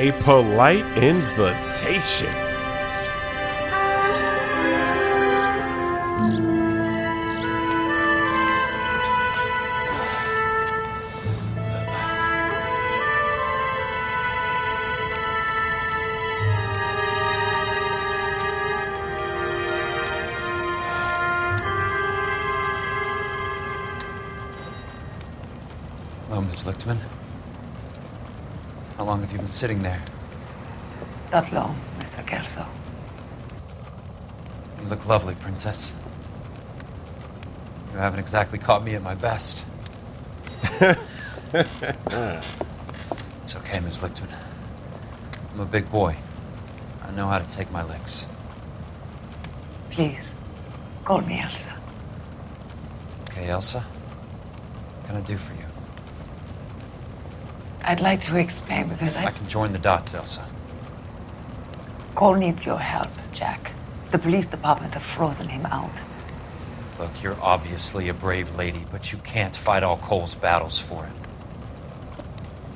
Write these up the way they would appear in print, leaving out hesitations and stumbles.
A polite invitation. Hello, Miss Lichtman. How long have you been sitting there? Not long, Mr. Kelso. You look lovely, Princess. You haven't exactly caught me at my best. It's okay, Miss Lichtman. I'm a big boy. I know how to take my licks. Please, call me Elsa. Okay, Elsa? What can I do for you? I'd like to explain because I can join the dots, Elsa. Cole needs your help, Jack. The police department have frozen him out. Look, you're obviously a brave lady, but you can't fight all Cole's battles for it.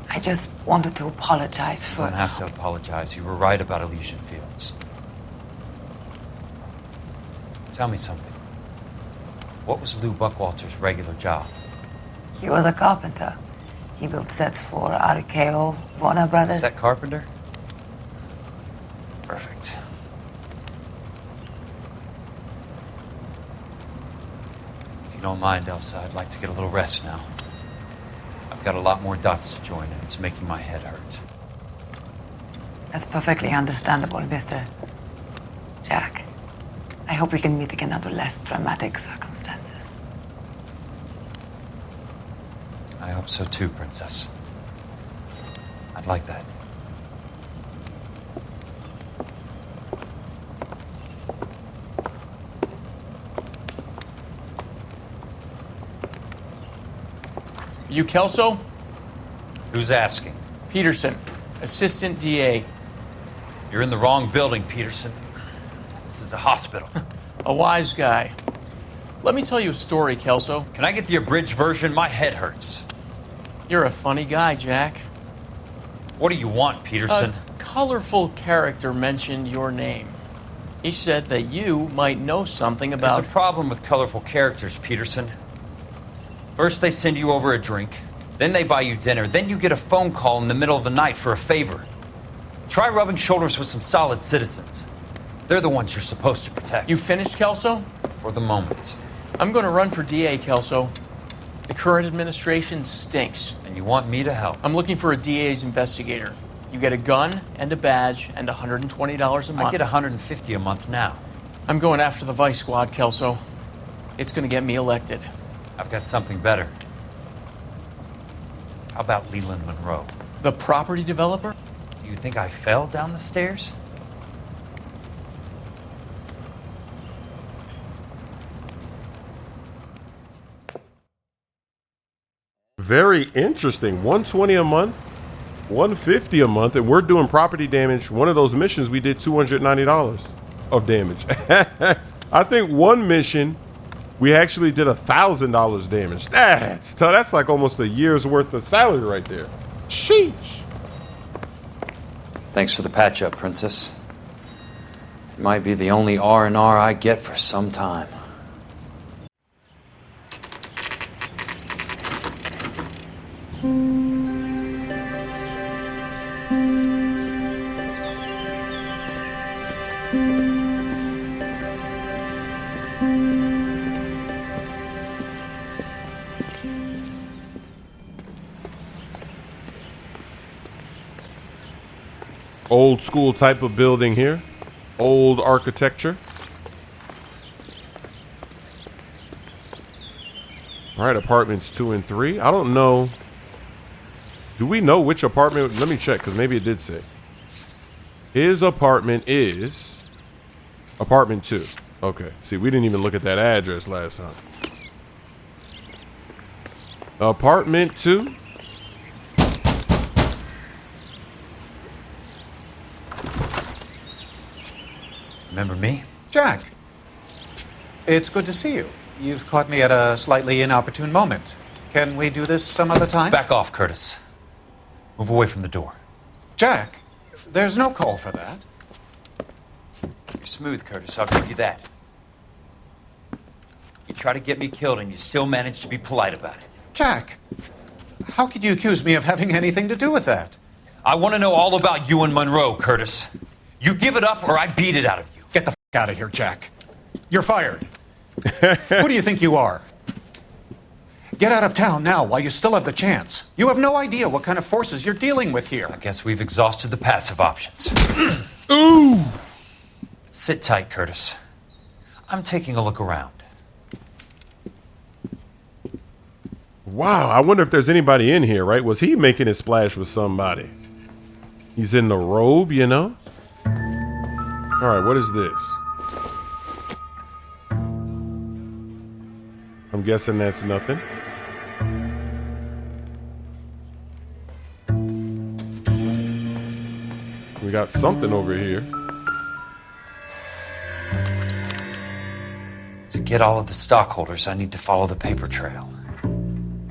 I just wanted to apologize for... You don't have to apologize. You were right about Elysian Fields. Tell me something. What was Lou Buckwalter's regular job? He was a carpenter. He built sets for RKO, Warner Brothers. Set carpenter? Perfect. If you don't mind, Elsa, I'd like to get a little rest now. I've got a lot more dots to join, and it's making my head hurt. That's perfectly understandable, Mr. Jack. I hope we can meet again under less dramatic circumstances. I hope so too, Princess. I'd like that. You Kelso? Who's asking? Peterson, Assistant DA. You're in the wrong building, Peterson. This is a hospital. A wise guy. Let me tell you a story, Kelso. Can I get the abridged version? My head hurts. You're a funny guy, Jack. What do you want, Peterson? A colorful character mentioned your name. He said that you might know something about... There's a problem with colorful characters, Peterson. First they send you over a drink, then they buy you dinner, then you get a phone call in the middle of the night for a favor. Try rubbing shoulders with some solid citizens. They're the ones you're supposed to protect. You finished, Kelso? For the moment. I'm going to run for DA, Kelso. The current administration stinks. And you want me to help? I'm looking for a DA's investigator. You get a gun and a badge and $120 a month. I get $150 a month now. I'm going after the Vice Squad, Kelso. It's going to get me elected. I've got something better. How about Leland Monroe? The property developer? Do you think I fell down the stairs? Very interesting. $120 a month, $150 a month, and we're doing property damage. One of those missions we did $290 of damage. I think one mission we actually did $1,000 damage. That's like almost a year's worth of salary right there. Sheesh. Thanks for the patch up, Princess. It might be the only R&R I get for some time. Old school type of building here. Old architecture. All right, apartments 2 and 3. I don't know. Do we know which apartment? Let me check, because maybe it did say. His apartment is apartment 2. Okay. See, we didn't even look at that address last time. Apartment 2. Remember me? Jack, it's good to see you. You've caught me at a slightly inopportune moment. Can we do this some other time? Back off, Curtis. Move away from the door. Jack, There's no call for that. You're smooth, Curtis. I'll give you that. You try to get me killed, and you still manage to be polite about it. Jack, how could you accuse me of having anything to do with that? I want to know all about you and Monroe, Curtis. You give it up, or I beat it out of you. Get the out of here, Jack. You're fired. Who do you think you are? Get out of town now while you still have the chance. You have no idea what kind of forces you're dealing with here. I guess we've exhausted the passive options. Ooh. Sit tight, Curtis. I'm taking a look around. Wow, I wonder if there's anybody in here, right? Was he making his splash with somebody? He's in the robe, you know? All right, what is this? I'm guessing that's nothing. We got something over here. To get all of the stockholders, I need to follow the paper trail.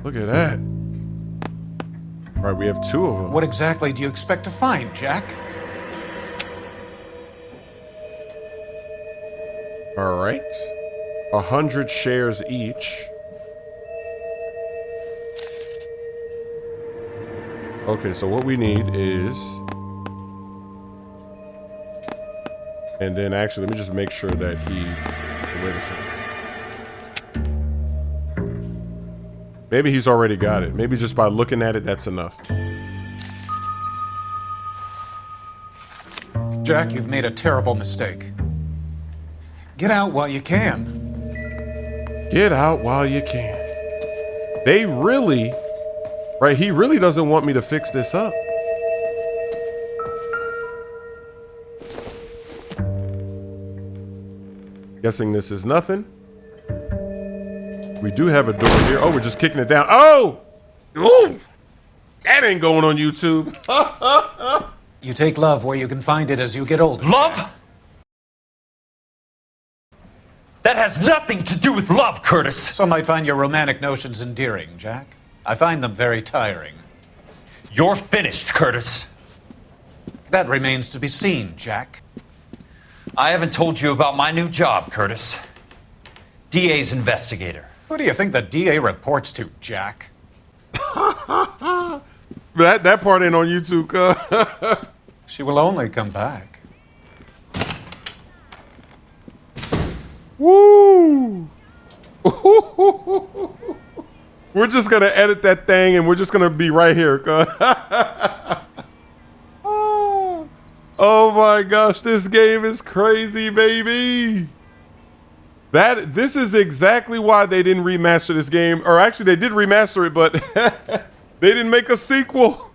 Look at that. All right, we have two of them. What exactly do you expect to find, Jack? All right. 100 shares each. Okay, so what we need is... And then actually, let me just make sure that he... Wait a second. Maybe he's already got it. Maybe just by looking at it, that's enough. Jack, you've made a terrible mistake. Get out while you can. Get out while you can. They really... Right, he really doesn't want me to fix this up. Guessing this is nothing. We do have a door here. Oh, we're just kicking it down. Oh! Ooh! That ain't going on YouTube. You take love where you can find it as you get older. Love? That has nothing to do with love, Curtis. Some might find your romantic notions endearing, Jack. I find them very tiring. You're finished, Curtis. That remains to be seen, Jack. I haven't told you about my new job, Curtis. DA's investigator. Who do you think the DA reports to, Jack? That part ain't on YouTube, cuz. She will only come back. Woo! We're just gonna edit that thing and we're just gonna be right here, cuz. Oh my gosh, this game is crazy, baby. This is exactly why they didn't remaster this game. Or actually, they did remaster it, but they didn't make a sequel.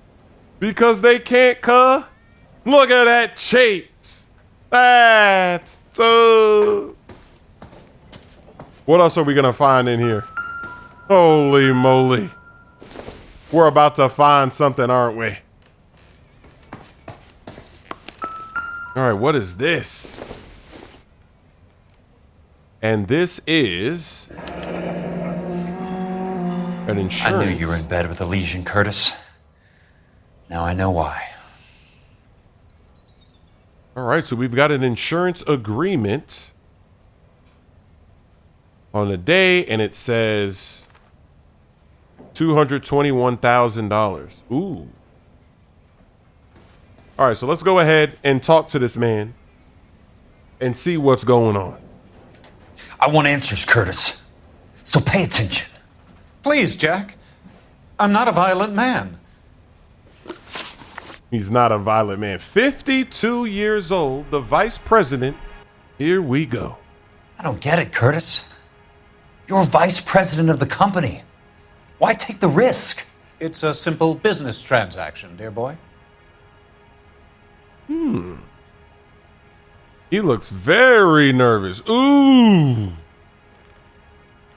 Because they can't, cuh. Look at that chase. That's so... What else are we going to find in here? Holy moly. We're about to find something, aren't we? All right, what is this? And this is an insurance. I knew you were in bed with a lesion, Curtis. Now I know why. All right, so we've got an insurance agreement on the day, and it says $221,000. Ooh. All right, so let's go ahead and talk to this man and see what's going on. I want answers, Curtis. So pay attention. Please, Jack. I'm not a violent man. He's not a violent man. 52 years old, the vice president. Here we go. I don't get it, Curtis. You're vice president of the company. Why take the risk? It's a simple business transaction, dear boy. He looks very nervous. Ooh.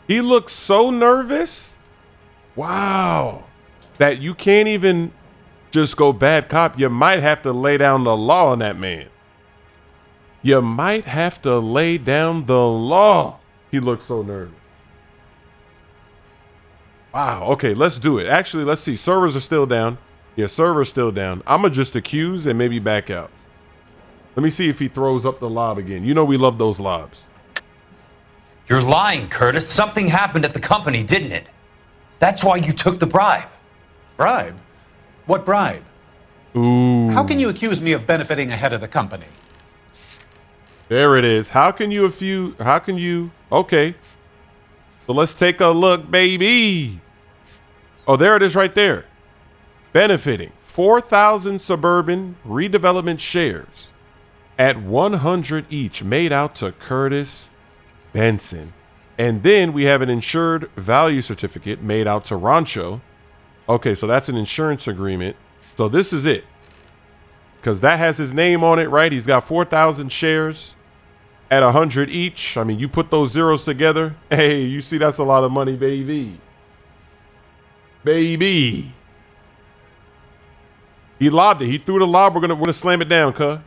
He looks so nervous. Wow. That you can't even just go bad cop. You might have to lay down the law on that man. You might have to lay down the law. He looks so nervous. Wow. Okay, let's do it. Actually, let's see. Servers are still down. Yeah, server's still down. I'm going to just accuse and maybe back out. Let me see if he throws up the lob again. You know we love those lobs. You're lying, Curtis. Something happened at the company, didn't it? That's why you took the bribe. Bribe? What bribe? Ooh. How can you accuse me of benefiting ahead of the company? There it is. Okay. So let's take a look, baby. Oh, there it is right there. Benefiting 4,000 suburban redevelopment shares at 100 each made out to Curtis Benson. And then we have an insured value certificate made out to Rancho. Okay, so that's an insurance agreement. So this is it. Because that has his name on it, right? He's got 4,000 shares at 100 each. I mean, you put those zeros together. Hey, you see that's a lot of money, baby. Baby. He lobbed it. He threw the lob. We're gonna slam it down, cuz.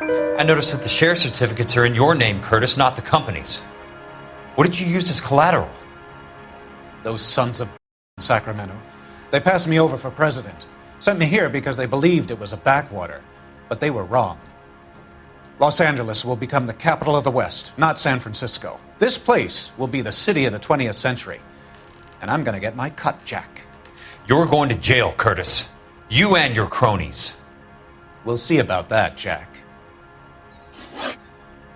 I noticed that the share certificates are in your name, Curtis, not the company's. What did you use as collateral? Those sons of Sacramento. They passed me over for president. Sent me here because they believed it was a backwater. But they were wrong. Los Angeles will become the capital of the West, not San Francisco. This place will be the city of the 20th century. And I'm gonna get my cut, Jack. You're going to jail, Curtis. You and your cronies. We'll see about that, Jack.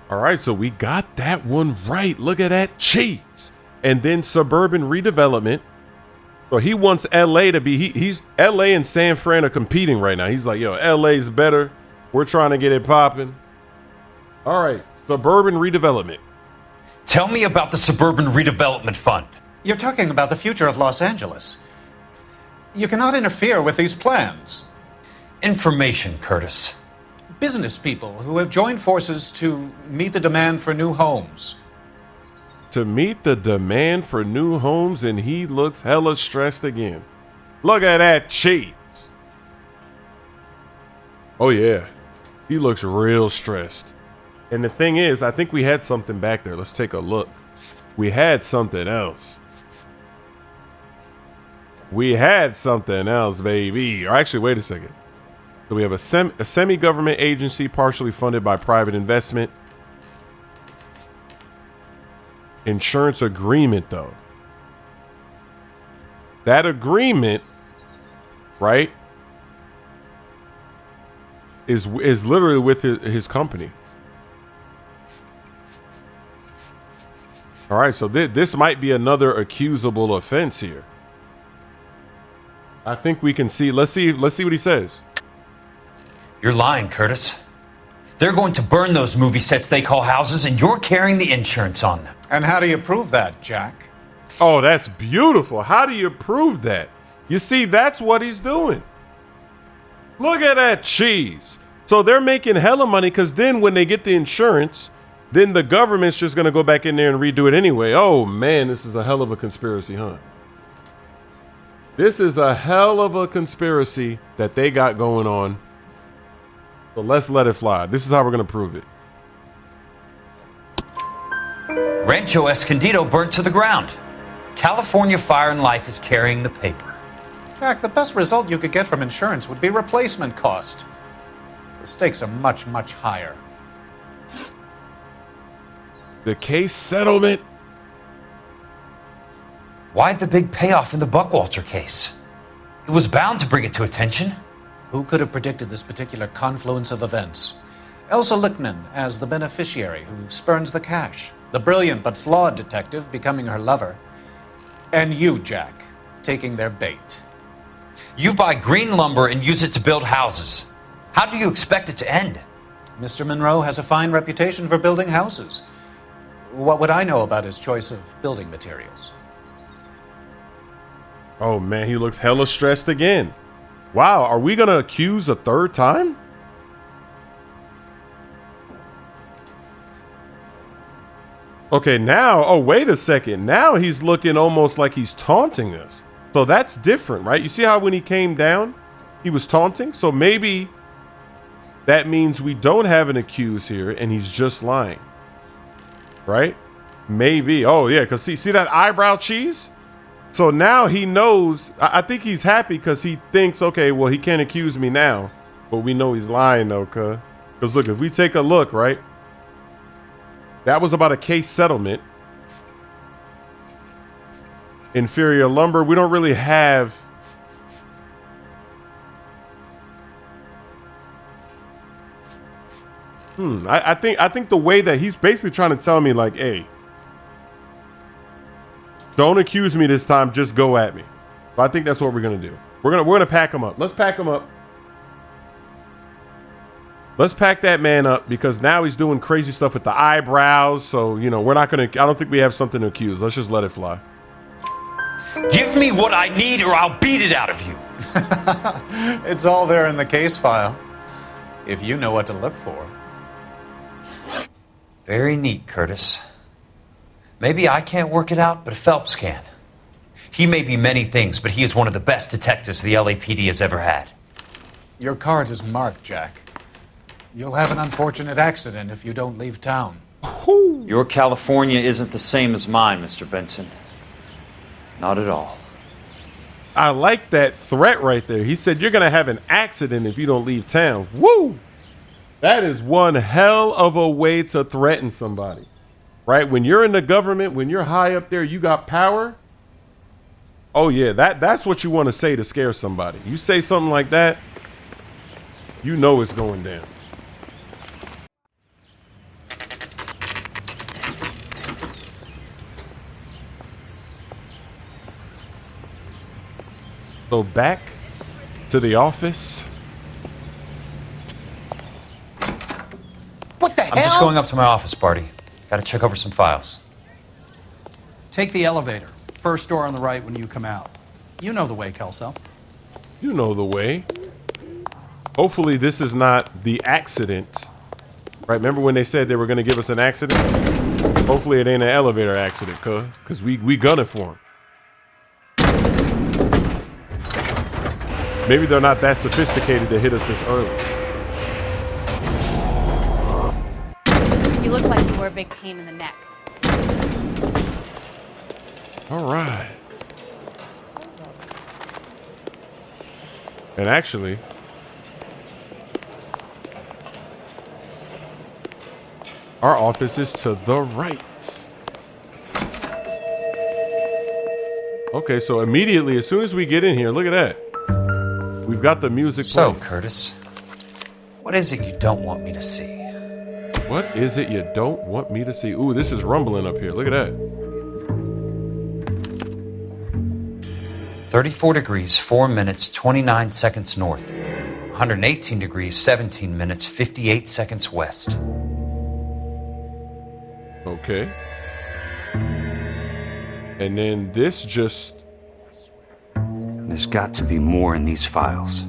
All right, so we got that one right. Look at that cheese. And then suburban redevelopment. So he wants LA to be, he's LA and San Fran are competing right now. He's like, yo, LA's better. We're trying to get it popping. All right, suburban redevelopment. Tell me about the Suburban Redevelopment Fund. You're talking about the future of Los Angeles. You cannot interfere with these plans. Information, Curtis. Business people who have joined forces to meet the demand for new homes. To meet the demand for new homes, and he looks hella stressed again. Look at that cheese. Oh yeah, he looks real stressed. And the thing is, I think we had something back there. Let's take a look. We had something else. We had something else, baby. Or actually, wait a second. So we have a semi-government agency partially funded by private investment. Insurance agreement, though. That agreement, right, is literally with his company. All right, so this might be another accusable offense here. I think we can see. Let's see what he says. You're lying, Curtis. They're going to burn those movie sets they call houses, and you're carrying the insurance on them. And how do you prove that, Jack? Oh, that's beautiful. How do you prove that? You see, that's what he's doing. Look at that cheese. So they're making hella money because then when they get the insurance, then the government's just going to go back in there and redo it anyway. Oh, man, this is a hell of a conspiracy, huh? This is a hell of a conspiracy that they got going on. So let's let it fly. This is how we're going to prove it. Rancho Escondido burnt to the ground. California Fire and Life is carrying the paper. Jack, the best result you could get from insurance would be replacement cost. The stakes are much, much higher. The case settlement. Why the big payoff in the Buckwalter case? It was bound to bring it to attention. Who could have predicted this particular confluence of events? Elsa Lichtman as the beneficiary who spurns the cash. The brilliant but flawed detective becoming her lover. And you, Jack, taking their bait. You buy green lumber and use it to build houses. How do you expect it to end? Mr. Monroe has a fine reputation for building houses. What would I know about his choice of building materials? Oh, man, he looks hella stressed again. Wow, are we going to accuse a third time? Okay, now, oh, wait a second. Now he's looking almost like he's taunting us. So that's different, right? You see how when he came down, he was taunting? So maybe that means we don't have an accused here and he's just lying, right? Maybe. Oh, yeah, because see that eyebrow cheese? So now he knows. I think he's happy because he thinks, okay, well, he can't accuse me now. But we know he's lying, though, because look, if we take a look, right? That was about a case settlement. Inferior lumber. We don't really have. I think the way that he's basically trying to tell me, like, hey, don't accuse me this time. Just go at me. So I think that's what we're gonna do. We're gonna pack him up. Let's pack him up. Let's pack that man up because now he's doing crazy stuff with the eyebrows. So, you know, we're not gonna. I don't think we have something to accuse. Let's just let it fly. Give me what I need or I'll beat it out of you. It's all there in the case file, if you know what to look for. Very neat, Curtis. Maybe I can't work it out, but Phelps can. He may be many things, but he is one of the best detectives the LAPD has ever had. Your card is marked, Jack. You'll have an unfortunate accident if you don't leave town. Your California isn't the same as mine, Mr. Benson. Not at all. I like that threat right there. He said you're gonna have an accident if you don't leave town. Woo! That is one hell of a way to threaten somebody, right? When you're in the government, when you're high up there, you got power. Oh yeah, that's what you want to say to scare somebody. You say something like that, you know it's going down. So back to the office. What the I'm just going up to my office, Barty. Gotta check over some files. Take the elevator. First door on the right when you come out. You know the way, Kelso. You know the way. Hopefully this is not the accident. Right, remember when they said they were going to give us an accident? Hopefully it ain't an elevator accident, because we gunning for them. Maybe they're not that sophisticated to hit us this early. You look like you were a big pain in the neck. All right. And actually, our office is to the right. Okay, so immediately, as soon as we get in here, look at that. We've got the music So, playing. Curtis, what is it you don't want me to see? What is it you don't want me to see? Ooh, this is rumbling up here. Look at that. 34 degrees, 4 minutes, 29 seconds north. 118 degrees, 17 minutes, 58 seconds west. Okay. And then this just... There's got to be more in these files.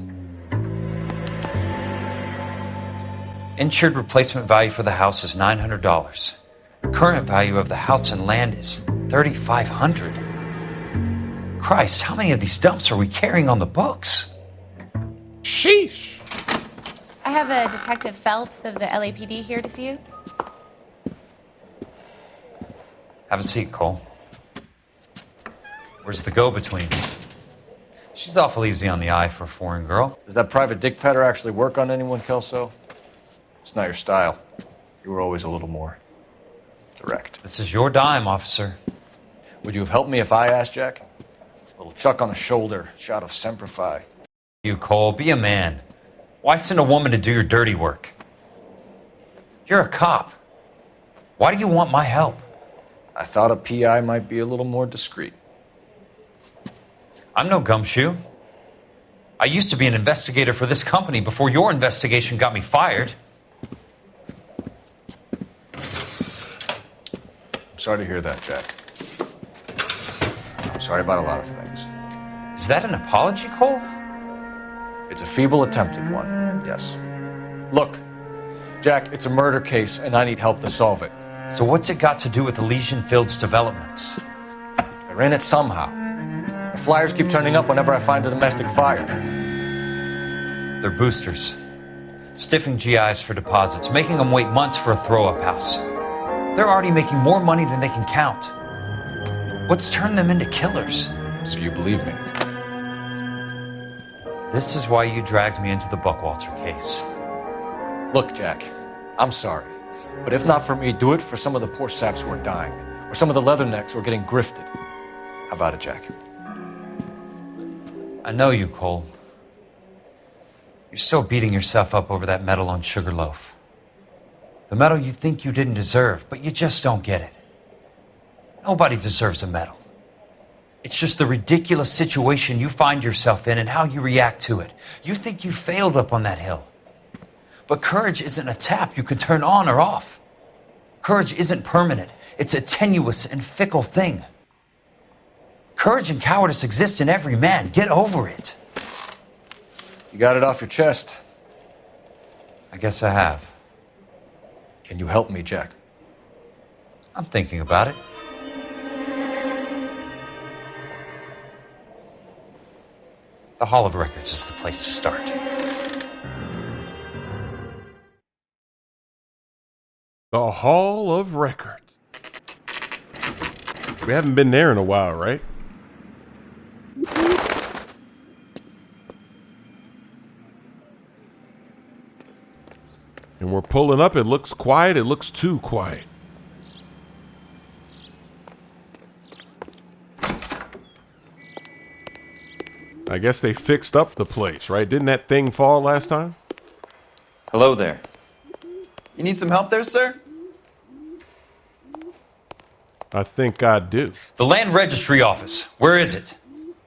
Insured replacement value for the house is $900. Current value of the house and land is $3,500. Christ, how many of these dumps are we carrying on the books? Sheesh. I have a Detective Phelps of the LAPD here to see you. Have a seat, Cole. Where's the go-between? She's awful easy on the eye for a foreign girl. Does that private dick petter actually work on anyone, Kelso? It's not your style. You were always a little more direct. This is your dime, officer. Would you have helped me if I asked, Jack? A little chuck on the shoulder, shot of Semper Fi. You, Cole, be a man. Why send a woman to do your dirty work? You're a cop. Why do you want my help? I thought a PI might be a little more discreet. I'm no gumshoe. I used to be an investigator for this company before your investigation got me fired. I'm sorry to hear that, Jack. I'm sorry about a lot of things. Is that an apology, Cole? It's a feeble attempted one, yes. Look, Jack, it's a murder case, and I need help to solve it. So what's it got to do with Elysian Fields developments? They're in it somehow. The flyers keep turning up whenever I find a domestic fire. They're boosters. Stiffing GIs for deposits, making them wait months for a throw-up house. They're already making more money than they can count. What's turned them into killers? So you believe me? This is why you dragged me into the Buckwalter case. Look, Jack, I'm sorry. But if not for me, do it for some of the poor saps who are dying. Or some of the leathernecks who are getting grifted. How about it, Jack? I know you, Cole. You're still beating yourself up over that medal on Sugarloaf. The medal you think you didn't deserve, but you just don't get it. Nobody deserves a medal. It's just the ridiculous situation you find yourself in and how you react to it. You think you failed up on that hill. But courage isn't a tap you can turn on or off. Courage isn't permanent. It's a tenuous and fickle thing. Courage and cowardice exist in every man. Get over it. You got it off your chest. I guess I have. Can you help me, Jack? I'm thinking about it. The Hall of Records is the place to start. The Hall of Records. We haven't been there in a while, right? And we're pulling up. It looks quiet. It looks too quiet. I guess they fixed up the place, right? Didn't that thing fall last time? Hello there. You need some help there, sir? I think I do. The Land Registry Office. Where is it?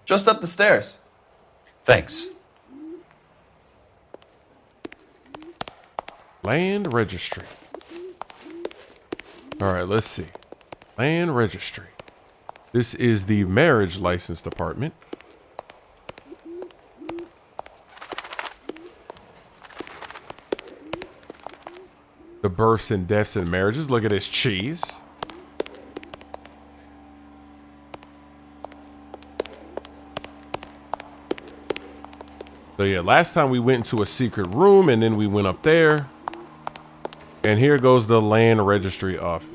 Just up the stairs. Thanks. Land Registry. All right, let's see. Land Registry. This is the Marriage License Department. The births and deaths and marriages. Look at this cheese. So yeah, last time we went into a secret room and then we went up there. And here goes the Land Registry Office.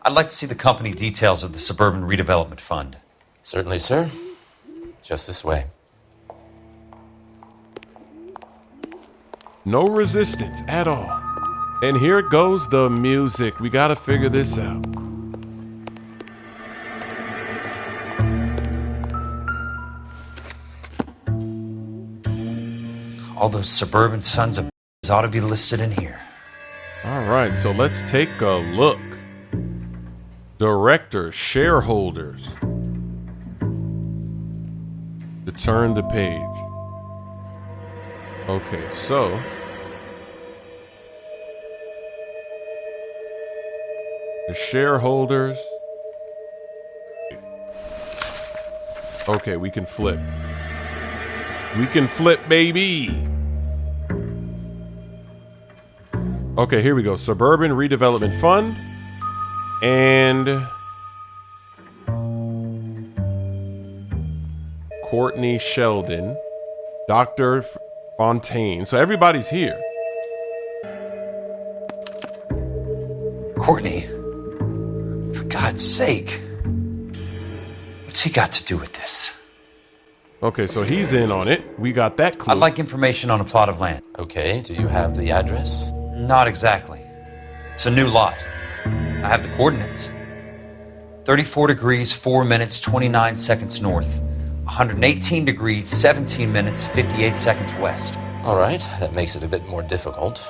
I'd like to see the company details of the Suburban Redevelopment Fund. Certainly, sir. Just this way. No resistance at all. And here goes the music. We gotta figure this out. All those suburban sons of ought to be listed in here. All right, so let's take a look. Directors, shareholders. To turn the page. Okay, so the shareholders. Okay, we can flip. We can flip, baby. Okay, here we go. Suburban Redevelopment Fund. And Courtney Sheldon. Dr. Fontaine. So everybody's here. Courtney, for God's sake. What's he got to do with this? Okay, so he's in on it. We got that clue. I'd like information on a plot of land. Okay, do you have the address? Not exactly. It's a new lot. I have the coordinates. 34 degrees, 4 minutes, 29 seconds north. 118 degrees, 17 minutes, 58 seconds west. All right, that makes it a bit more difficult.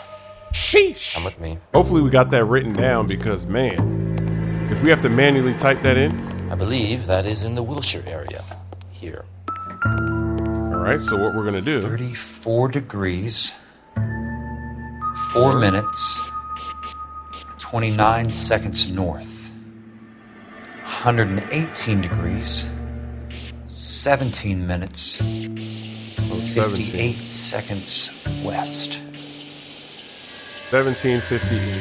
Sheesh. Come with me. Hopefully we got that written down because, man, if we have to manually type that in. I believe that is in the Wilshire area. Here. All right, so what we're going to do. 34 degrees, 4 minutes, 29 seconds north. 118 degrees, 17 minutes, 58 seconds west. 1758.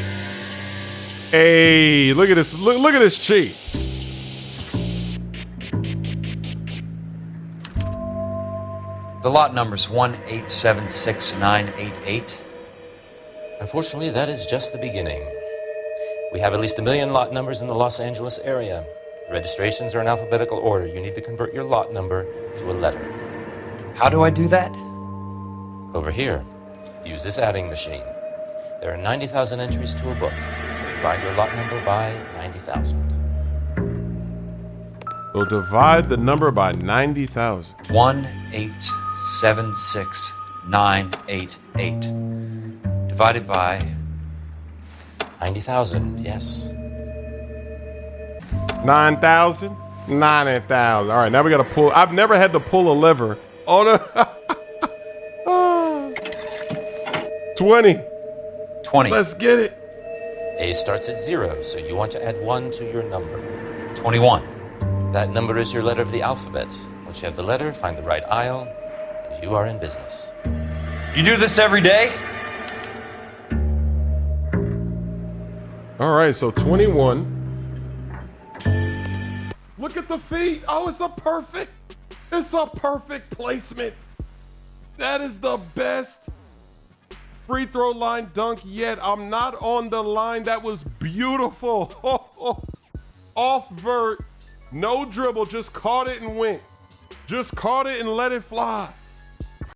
Hey, look at this. Look at this cheese. The lot number's 1876988. Unfortunately, that is just the beginning. We have at least 1 million lot numbers in the Los Angeles area. The registrations are in alphabetical order. You need to convert your lot number to a letter. How do I do that? Over here, use this adding machine. There are 90,000 entries to a book, so divide your lot number by 90,000. So divide the number by 90,000. 1876988 divided by 90,000, yes. 9,000, 90,000. All right, now we got to pull. I've never had to pull a lever. Oh, no. 20. 20. Let's get it. A starts at 0, so you want to add 1 to your number. 21. That number is your letter of the alphabet. Once you have the letter, find the right aisle, and you are in business. You do this every day? All right, so 21. Look at the feet. Oh, it's a perfect placement. That is the best free throw line dunk yet. I'm not on the line. That was beautiful. Off vert, no dribble, just caught it and went. Just caught it and let it fly.